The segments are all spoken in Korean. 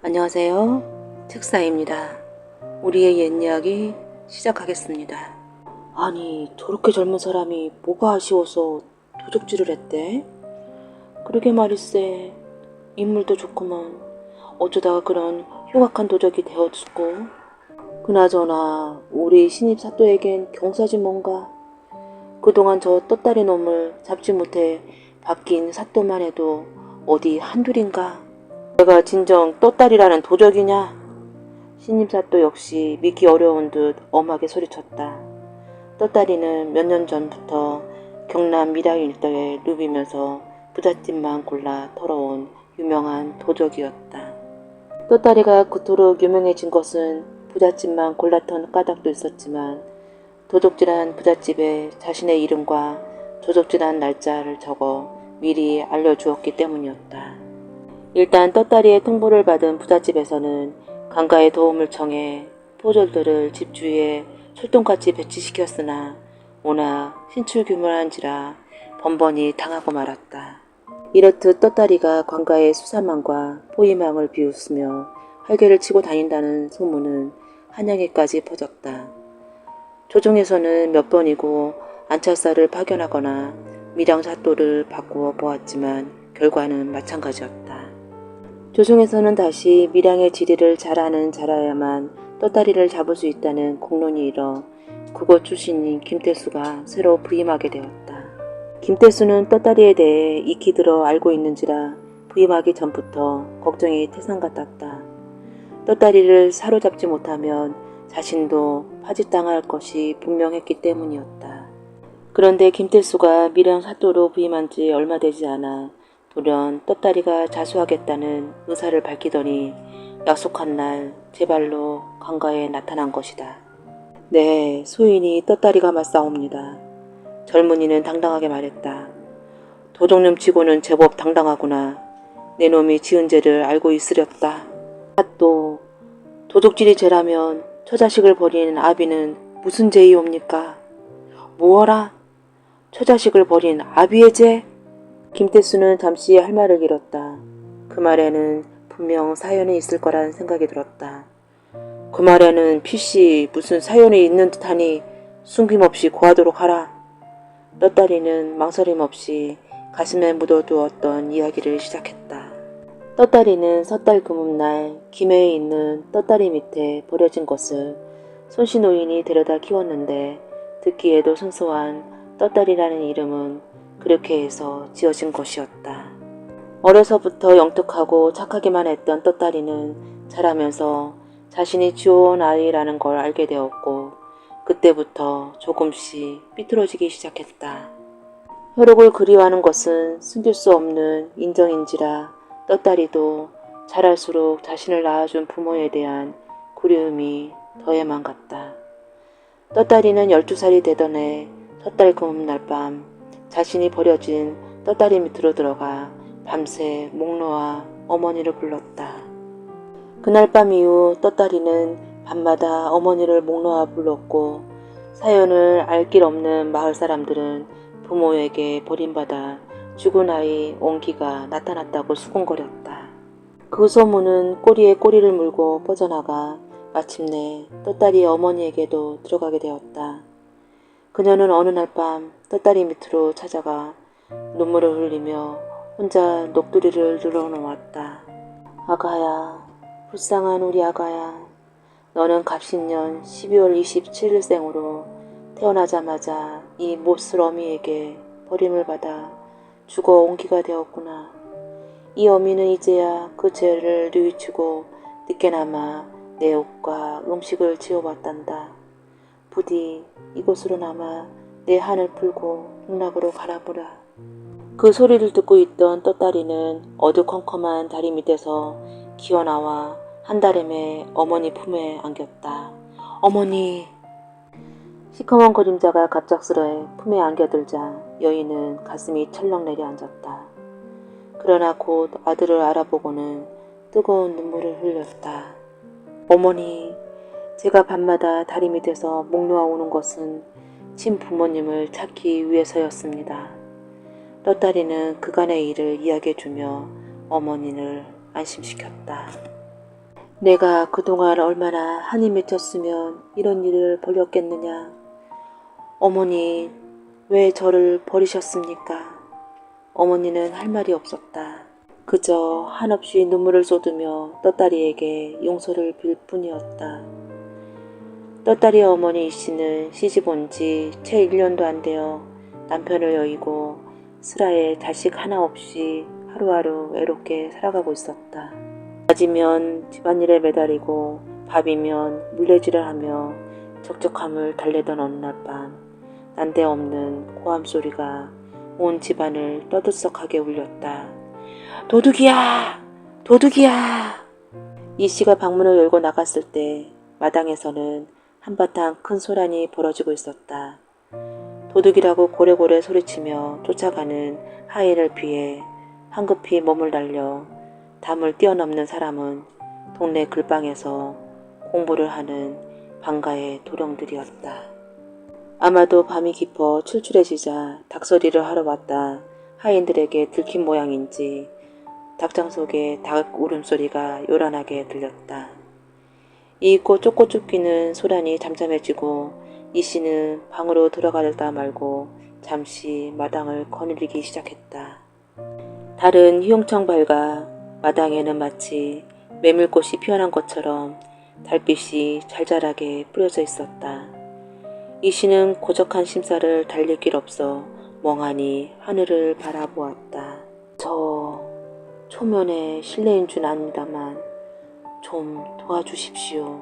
안녕하세요. 책사입니다. 우리의 옛 이야기 시작하겠습니다. 아니, 저렇게 젊은 사람이 뭐가 아쉬워서 도적질을 했대? 그러게 말일세. 인물도 좋구먼. 어쩌다가 그런 흉악한 도적이 되어주고. 그나저나 우리 신입 사또에겐 경사지 뭔가. 그동안 저 떴다리 놈을 잡지 못해 바뀐 사또만 해도 어디 한둘인가. 내가 진정 떴다리라는 도적이냐? 신입사또 역시 믿기 어려운 듯 엄하게 소리쳤다. 떴다리는 몇 년 전부터 경남 밀양 일대에 누비면서 부잣집만 골라 털어온 유명한 도적이었다. 떴다리가 그토록 유명해진 것은 부잣집만 골라 턴 까닭도 있었지만 도적질한 부잣집에 자신의 이름과 도적질한 날짜를 적어 미리 알려주었기 때문이었다. 일단 떴다리의 통보를 받은 부잣집에서는 강가의 도움을 청해 포졸들을 집 주위에 철통같이 배치시켰으나 워낙 신출규모한지라 번번이 당하고 말았다. 이렇듯 떴다리가 관가의 수사망과 포위망을 비웃으며 활개를 치고 다닌다는 소문은 한양에까지 퍼졌다. 조정에서는 몇 번이고 안찰사를 파견하거나 밀양사또를 바꾸어 보았지만 결과는 마찬가지였다. 조정에서는 다시 밀양의 지리를 잘 아는 자라야만 떴다리를 잡을 수 있다는 공론이 일어 그곳 출신인 김태수가 새로 부임하게 되었다. 김태수는 떴다리에 대해 익히 들어 알고 있는지라 부임하기 전부터 걱정이 태산 같았다. 떴다리를 사로잡지 못하면 자신도 파직당할 것이 분명했기 때문이었다. 그런데 김태수가 밀양 사또로 부임한 지 얼마 되지 않아 돌연 떴다리가 자수하겠다는 의사를 밝히더니 약속한 날 제 발로 강가에 나타난 것이다. 네, 소인이 떴다리가 맞사옵니다. 젊은이는 당당하게 말했다. 도적놈 치고는 제법 당당하구나. 내 놈이 지은 죄를 알고 있으렸다. 또 도적질이 죄라면 처자식을 버린 아비는 무슨 죄이옵니까? 무어라? 처자식을 버린 아비의 죄? 김태수는 잠시 할 말을 잃었다. 그 말에는 분명 사연이 있을 거란 생각이 들었다. 그 말에는 필시 무슨 사연이 있는 듯하니 숨김없이 고하도록 하라. 떴다리는 망설임 없이 가슴에 묻어두었던 이야기를 시작했다. 떴다리는 섣달 금음날 김해에 있는 떴다리 밑에 버려진 것을 손씨노인이 데려다 키웠는데 듣기에도 순수한 떴다리라는 이름은 그렇게 해서 지어진 것이었다. 어려서부터 영특하고 착하기만 했던 떴다리는 자라면서 자신이 지어온 아이라는 걸 알게 되었고 그때부터 조금씩 삐뚤어지기 시작했다. 혈육을 그리워하는 것은 숨길 수 없는 인정인지라 떴다리도 자랄수록 자신을 낳아준 부모에 대한 그리움이 더해만 갔다. 떴다리는 12살이 되던 해 섣달 금음날 밤 자신이 버려진 떴다리 밑으로 들어가 밤새 목 놓아 어머니를 불렀다. 그날 밤 이후 떴다리는 밤마다 어머니를 목 놓아 불렀고 사연을 알 길 없는 마을 사람들은 부모에게 버림받아 죽은 아이 옹기가 나타났다고 수군거렸다. 그 소문은 꼬리에 꼬리를 물고 뻗어나가 마침내 떴다리의 어머니에게도 들어가게 되었다. 그녀는 어느 날 밤 떴다리 밑으로 찾아가 눈물을 흘리며 혼자 녹두리를 늘어놓았다. 아가야, 불쌍한 우리 아가야. 너는 갑신년 12월 27일생으로 태어나자마자 이 몹쓸 어미에게 버림을 받아 죽어 옹기가 되었구나. 이 어미는 이제야 그 죄를 뉘우치고 늦게나마 내 옷과 음식을 지어왔단다. 부디 이곳으로나마 내 한을 풀고 풍락으로 가라보라. 그 소리를 듣고 있던 떴다리는 어두컴컴한 다리 밑에서 기어나와 한다름에 어머니 품에 안겼다. 어머니! 시커먼 그림자가 갑작스레 품에 안겨들자 여인은 가슴이 철렁 내려앉았다. 그러나 곧 아들을 알아보고는 뜨거운 눈물을 흘렸다. 어머니, 제가 밤마다 다리 밑에서 목 놓아 오는 것은 친부모님을 찾기 위해서였습니다. 떴다리는 그간의 일을 이야기해주며 어머니를 안심시켰다. 내가 그동안 얼마나 한이 맺혔으면 이런 일을 벌였겠느냐. 어머니, 왜 저를 버리셨습니까? 어머니는 할 말이 없었다. 그저 한없이 눈물을 쏟으며 떳다리에게 용서를 빌 뿐이었다. 떳다리 어머니 이씨는 시집 온 지 채 1년도 안 되어 남편을 여의고 슬하에 자식 하나 없이 하루하루 외롭게 살아가고 있었다. 낮이면 집안일에 매달리고 밤이면 물레질을 하며 적적함을 달래던 어느 날 밤, 난데없는 고함 소리가 온 집안을 떠들썩하게 울렸다. 도둑이야! 도둑이야! 이씨가 방문을 열고 나갔을 때 마당에서는 한바탕 큰 소란이 벌어지고 있었다. 도둑이라고 고래고래 소리치며 쫓아가는 하인을 피해 황급히 몸을 날려 담을 뛰어넘는 사람은 동네 글방에서 공부를 하는 방가의 도령들이었다. 아마도 밤이 깊어 출출해지자 닭소리를 하러 왔다 하인들에게 들킨 모양인지 닭장 속에 닭 울음소리가 요란하게 들렸다. 이윽고 쫓고 쫓기는 소란이 잠잠해지고 이씨는 방으로 들어가려다 말고 잠시 마당을 거닐리기 시작했다. 달은 휘용청 밝아 마당에는 마치 메밀꽃이 피어난 것처럼 달빛이 잘잘하게 뿌려져 있었다. 이씨는 고적한 심사를 달릴 길 없어 멍하니 하늘을 바라보았다. 저 초면에 실례인 줄 압니다만 좀 도와주십시오.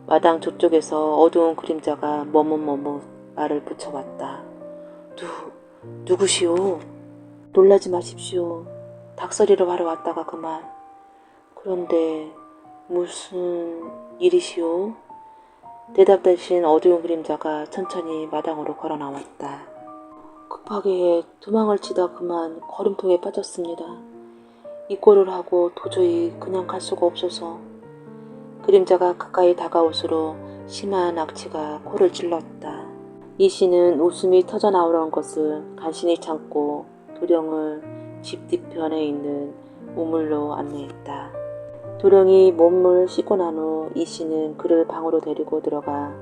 마당 저쪽에서 어두운 그림자가 머뭇머뭇 말을 붙여왔다. 누구시오? 놀라지 마십시오. 닭서리를 하러 왔다가 그만. 그런데 무슨 일이시오? 대답 대신 어두운 그림자가 천천히 마당으로 걸어 나왔다. 급하게 도망을 치다 그만 걸음통에 빠졌습니다. 이 꼴을 하고 도저히 그냥 갈 수가 없어서. 그림자가 가까이 다가올수록 심한 악취가 코를 찔렀다. 이씨는 웃음이 터져 나오려는 것을 간신히 참고 도령을 집 뒤편에 있는 우물로 안내했다. 도령이 몸을 씻고 난 후 이씨는 그를 방으로 데리고 들어가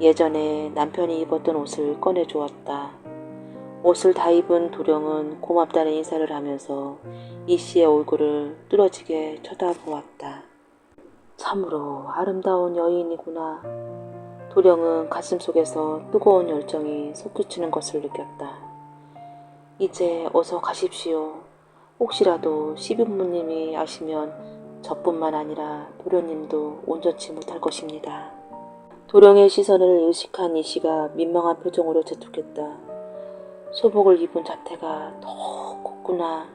예전에 남편이 입었던 옷을 꺼내주었다. 옷을 다 입은 도령은 고맙다는 인사를 하면서 이씨의 얼굴을 뚫어지게 쳐다보았다. 참으로 아름다운 여인이구나. 도령은 가슴속에서 뜨거운 열정이 솟구치는 것을 느꼈다. 이제 어서 가십시오. 혹시라도 시부모님이 아시면 저뿐만 아니라 도련님도 온전치 못할 것입니다. 도령의 시선을 의식한 이씨가 민망한 표정으로 재촉했다. 소복을 입은 자태가 더 곱구나.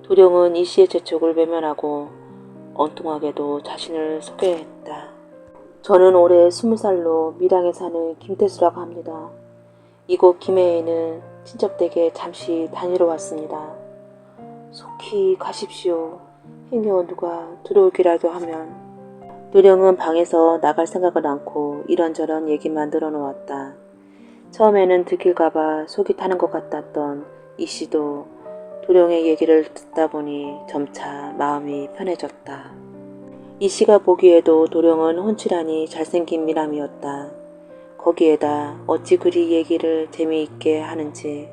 도령은 이씨의 재촉을 외면하고 엉뚱하게도 자신을 소개했다. 저는 올해 20살로 밀양에 사는 김태수라고 합니다. 이곳 김해에는 친척댁에 잠시 다니러 왔습니다. 속히 가십시오. 행여 누가 들어오기라도 하면. 도령은 방에서 나갈 생각은 않고 이런저런 얘기만 늘어놓았다. 처음에는 들킬까봐 속이 타는 것 같았던 이씨도 도령의 얘기를 듣다 보니 점차 마음이 편해졌다. 이씨가 보기에도 도령은 훤칠하니 잘생긴 미남이었다. 거기에다 어찌 그리 얘기를 재미있게 하는지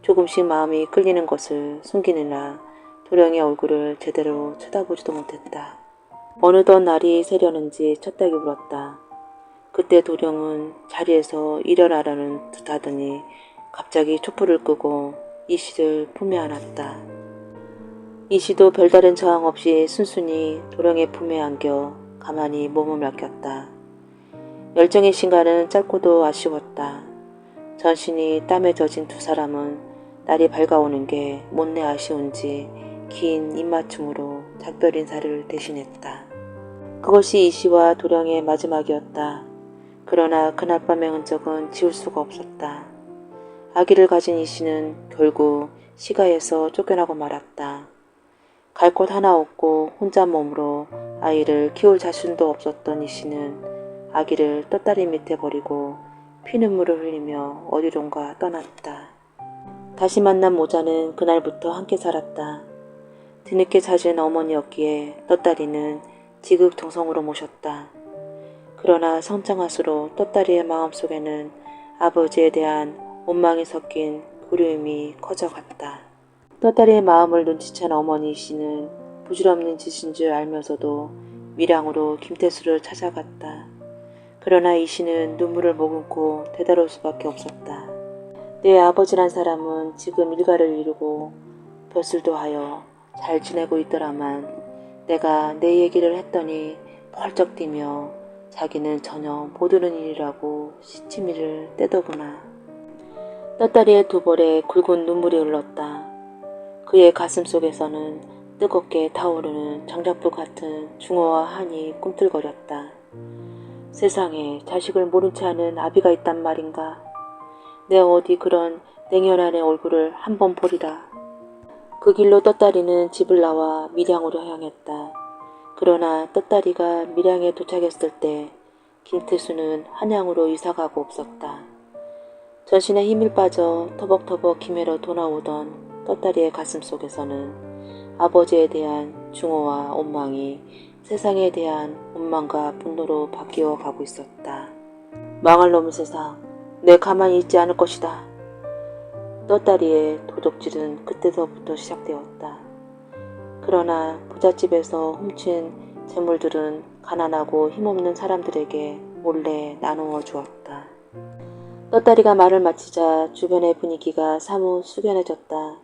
조금씩 마음이 끌리는 것을 숨기느라 도령의 얼굴을 제대로 쳐다보지도 못했다. 어느덧 날이 새려는지 첫 닭이 울었다. 그때 도령은 자리에서 일어나려는 듯 하더니 갑자기 촛불을 끄고 이씨를 품에 안았다. 이씨도 별다른 저항 없이 순순히 도령의 품에 안겨 가만히 몸을 맡겼다. 열정의 시간은 짧고도 아쉬웠다. 전신이 땀에 젖은 두 사람은 날이 밝아오는 게 못내 아쉬운지 긴 입맞춤으로 작별 인사를 대신했다. 그것이 이씨와 도령의 마지막이었다. 그러나 그날 밤의 흔적은 지울 수가 없었다. 아기를 가진 이씨는 결국 시가에서 쫓겨나고 말았다. 갈 곳 하나 없고 혼자 몸으로 아이를 키울 자신도 없었던 이씨는 아기를 떳다리 밑에 버리고 피눈물을 흘리며 어디론가 떠났다. 다시 만난 모자는 그날부터 함께 살았다. 뒤늦게 찾은 어머니였기에 떳다리는 지극정성으로 모셨다. 그러나 성장할수록 떳다리의 마음속에는 아버지에 대한 원망이 섞인 그리움이 커져갔다. 떳다리의 마음을 눈치챈 어머니 이씨는 부질없는 짓인 줄 알면서도 밀양으로 김태수를 찾아갔다. 그러나 이씨는 눈물을 머금고 되돌아올 수밖에 없었다. 내 아버지란 사람은 지금 일가를 이루고 벼슬도 하여 잘 지내고 있더라만 내가 내 얘기를 했더니 펄쩍 뛰며 자기는 전혀 모르는 일이라고 시치미를 떼더구나. 떳다리의 두 볼에 굵은 눈물이 흘렀다. 그의 가슴 속에서는 뜨겁게 타오르는 장작불 같은 중어와 한이 꿈틀거렸다. 세상에 자식을 모른 채 하는 아비가 있단 말인가. 내 어디 그런 냉혈한 애 얼굴을 한번 보리라. 그 길로 떳다리는 집을 나와 밀양으로 향했다. 그러나 떳다리가 밀양에 도착했을 때 김태수는 한양으로 이사가고 없었다. 전신에 힘을 빠져 터벅터벅 기매러 돌아오던 떳다리의 가슴 속에서는 아버지에 대한 중호와 원망이 세상에 대한 원망과 분노로 바뀌어 가고 있었다. 망할 놈의 세상, 내 가만히 있지 않을 것이다. 떳다리의 도적질은 그때서부터 시작되었다. 그러나 부잣집에서 훔친 재물들은 가난하고 힘없는 사람들에게 몰래 나누어 주었다. 떳다리가 말을 마치자 주변의 분위기가 사뭇 숙연해졌다.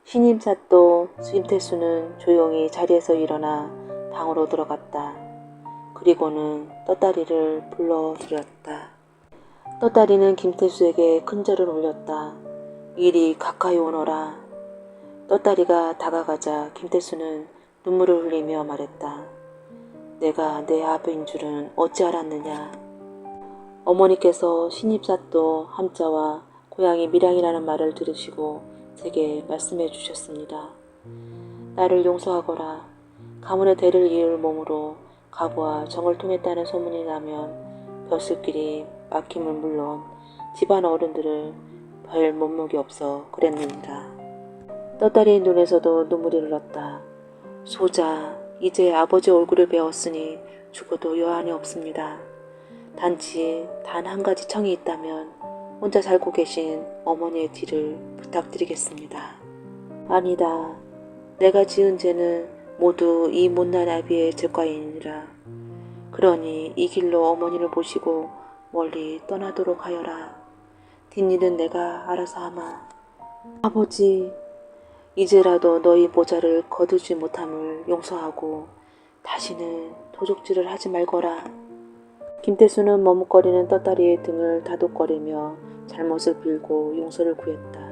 신임사또 김태수는 조용히 자리에서 일어나 방으로 들어갔다. 그리고는 떳다리를 불러들였다. 떳다리는 김태수에게 큰 절을 올렸다. 이리 가까이 오너라. 떳다리가 다가가자 김태수는 눈물을 흘리며 말했다. 내가 내 아버인 줄은 어찌 알았느냐. 어머니께서 신입사또 함자와 고향이 밀양이라는 말을 들으시고 제게 말씀해 주셨습니다. 나를 용서하거라. 가문의 대를 이을 몸으로 가부와 정을 통했다는 소문이 나면 벼슬길이 막힘은 물론 집안 어른들을 별 몸목이 없어 그랬느니라. 떳다리의 눈에서도 눈물이 흘렀다. 소자, 이제 아버지 얼굴을 배웠으니 죽어도 여한이 없습니다. 단지 단 한 가지 청이 있다면 혼자 살고 계신 어머니의 뒤를 부탁드리겠습니다. 아니다. 내가 지은 죄는 모두 이 못난 아비의 죄과이니라. 그러니 이 길로 어머니를 모시고 멀리 떠나도록 하여라. 뒷일은 내가 알아서 하마. 아버지, 이제라도 너희 모자를 거두지 못함을 용서하고 다시는 도적질을 하지 말거라. 김태수는 머뭇거리는 떳다리의 등을 다독거리며 잘못을 빌고 용서를 구했다.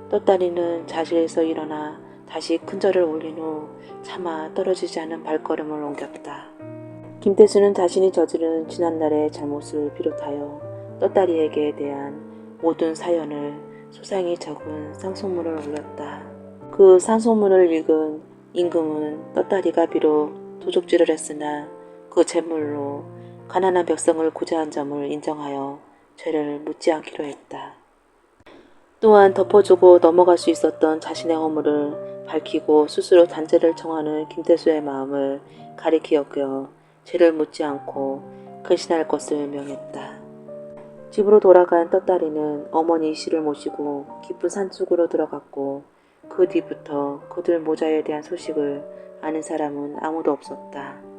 떳다리는 자리에서 일어나 다시 큰 절을 올린 후 차마 떨어지지 않은 발걸음을 옮겼다. 김태수는 자신이 저지른 지난날의 잘못을 비롯하여 떳다리에게 대한 모든 사연을 소상히 적은 상소문을 올렸다. 그 상소문을 읽은 임금은 떳다리가 비록 도적질을 했으나 그 재물로 가난한 백성을 구제한 점을 인정하여 죄를 묻지 않기로 했다. 또한 덮어주고 넘어갈 수 있었던 자신의 허물을 밝히고 스스로 단죄를 청하는 김태수의 마음을 가리키 여겨 죄를 묻지 않고 근신할 것을 명했다. 집으로 돌아간 떳다리는 어머니 이씨를 모시고 깊은 산속으로 들어갔고 그 뒤부터 그들 모자에 대한 소식을 아는 사람은 아무도 없었다.